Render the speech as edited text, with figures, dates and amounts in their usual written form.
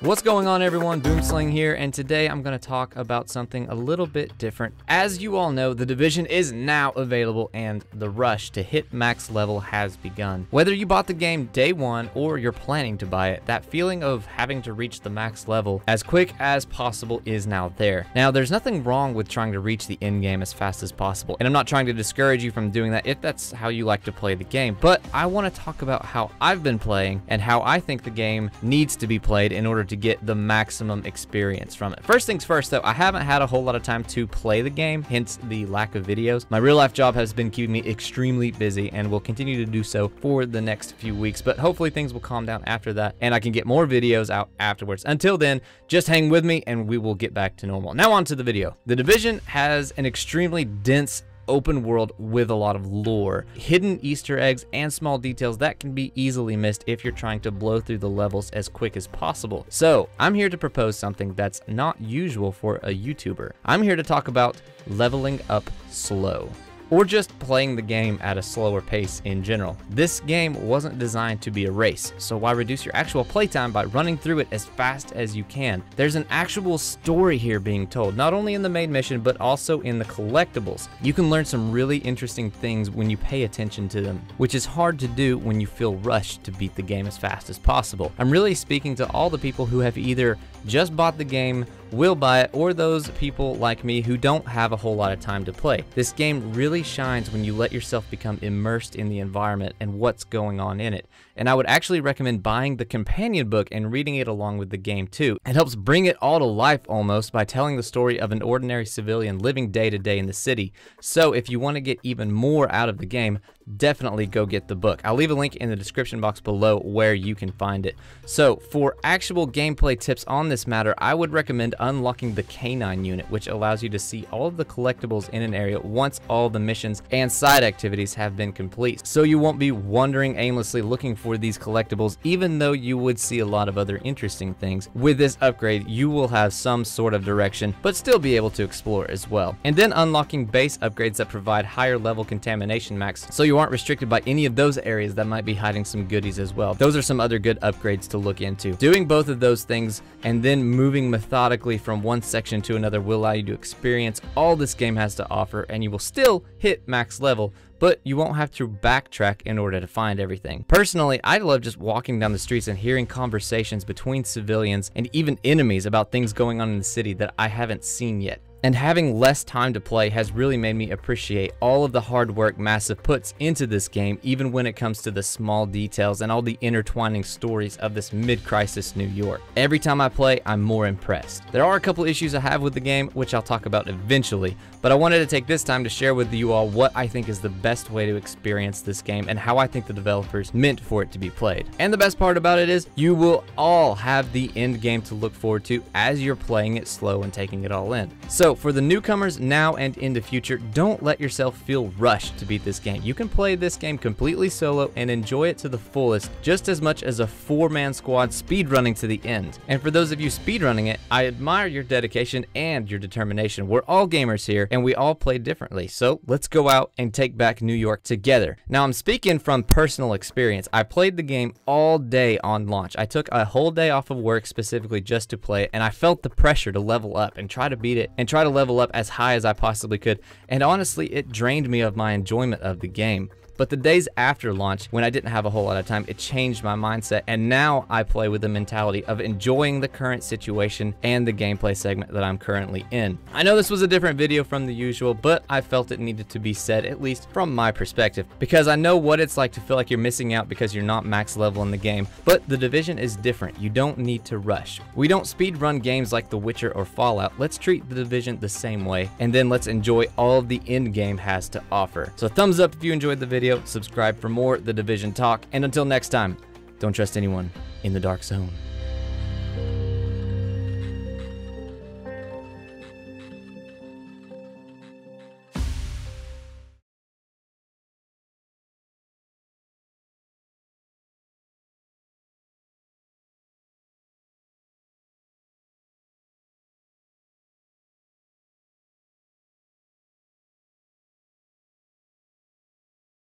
What's going on, everyone? Boomslangg here, and today I'm going to talk about something a little bit different. As you all know, The Division is now available and the rush to hit max level has begun. Whether you bought the game day one or you're planning to buy it, that feeling of having to reach the max level as quick as possible is now there. Now, there's nothing wrong with trying to reach the end game as fast as possible, and I'm not trying to discourage you from doing that if that's how you like to play the game, but I want to talk about how I've been playing and how I think the game needs to be played in order to get the maximum experience from it. First things first though, I haven't had a whole lot of time to play the game, hence the lack of videos. My real life job has been keeping me extremely busy and will continue to do so for the next few weeks, but hopefully things will calm down after that and I can get more videos out afterwards. Until then, just hang with me and we will get back to normal. Now on to the video. The Division has an extremely dense open world with a lot of lore, hidden Easter eggs, and small details that can be easily missed if you're trying to blow through the levels as quick as possible. So I'm here to propose something that's not usual for a YouTuber. I'm here to talk about leveling up slow, or just playing the game at a slower pace in general. This game wasn't designed to be a race, so why reduce your actual playtime by running through it as fast as you can? There's an actual story here being told, not only in the main mission, but also in the collectibles. You can learn some really interesting things when you pay attention to them, which is hard to do when you feel rushed to beat the game as fast as possible. I'm really speaking to all the people who have either just bought the game, will buy it, or those people like me who don't have a whole lot of time to play. This game really shines when you let yourself become immersed in the environment and what's going on in it. And I would actually recommend buying the companion book and reading it along with the game too. It helps bring it all to life almost by telling the story of an ordinary civilian living day to day in the city. So if you want to get even more out of the game, definitely go get the book. I'll leave a link in the description box below where you can find it. So for actual gameplay tips on this matter, I would recommend unlocking the Canine unit, which allows you to see all of the collectibles in an area once all the missions and side activities have been complete. So you won't be wandering aimlessly looking for these collectibles, even though you would see a lot of other interesting things. With this upgrade, you will have some sort of direction, but still be able to explore as well. And then unlocking base upgrades that provide higher level contamination max, so you aren't restricted by any of those areas that might be hiding some goodies as well. Those are some other good upgrades to look into. Doing both of those things and then moving methodically from one section to another will allow you to experience all this game has to offer, and you will still hit max level, but you won't have to backtrack in order to find everything. Personally, I love just walking down the streets and hearing conversations between civilians and even enemies about things going on in the city that I haven't seen yet. And having less time to play has really made me appreciate all of the hard work Massive puts into this game, even when it comes to the small details and all the intertwining stories of this mid-crisis New York. Every time I play, I'm more impressed. There are a couple issues I have with the game, which I'll talk about eventually, but I wanted to take this time to share with you all what I think is the best way to experience this game and how I think the developers meant for it to be played. And the best part about it is you will all have the end game to look forward to as you're playing it slow and taking it all in. So for the newcomers now and in the future, don't let yourself feel rushed to beat this game. You can play this game completely solo and enjoy it to the fullest, just as much as a 4-man squad speedrunning to the end. And for those of you speedrunning it, I admire your dedication and your determination. We're all gamers here and we all play differently, so let's go out and take back New York together. Now I'm speaking from personal experience. I played the game all day on launch. I took a whole day off of work specifically just to play it, and I felt the pressure to level up and try to beat it and try to level up as high as I possibly could, and honestly it drained me of my enjoyment of the game. But the days after launch, when I didn't have a whole lot of time, it changed my mindset, and now I play with the mentality of enjoying the current situation and the gameplay segment that I'm currently in. I know this was a different video from the usual, but I felt it needed to be said, at least from my perspective, because I know what it's like to feel like you're missing out because you're not max level in the game. But The Division is different. You don't need to rush. We don't speedrun games like The Witcher or Fallout. Let's treat The Division the same way, and then let's enjoy all the end game has to offer. So thumbs up if you enjoyed the video, subscribe for more The Division talk, and until next time, don't trust anyone in the dark zone.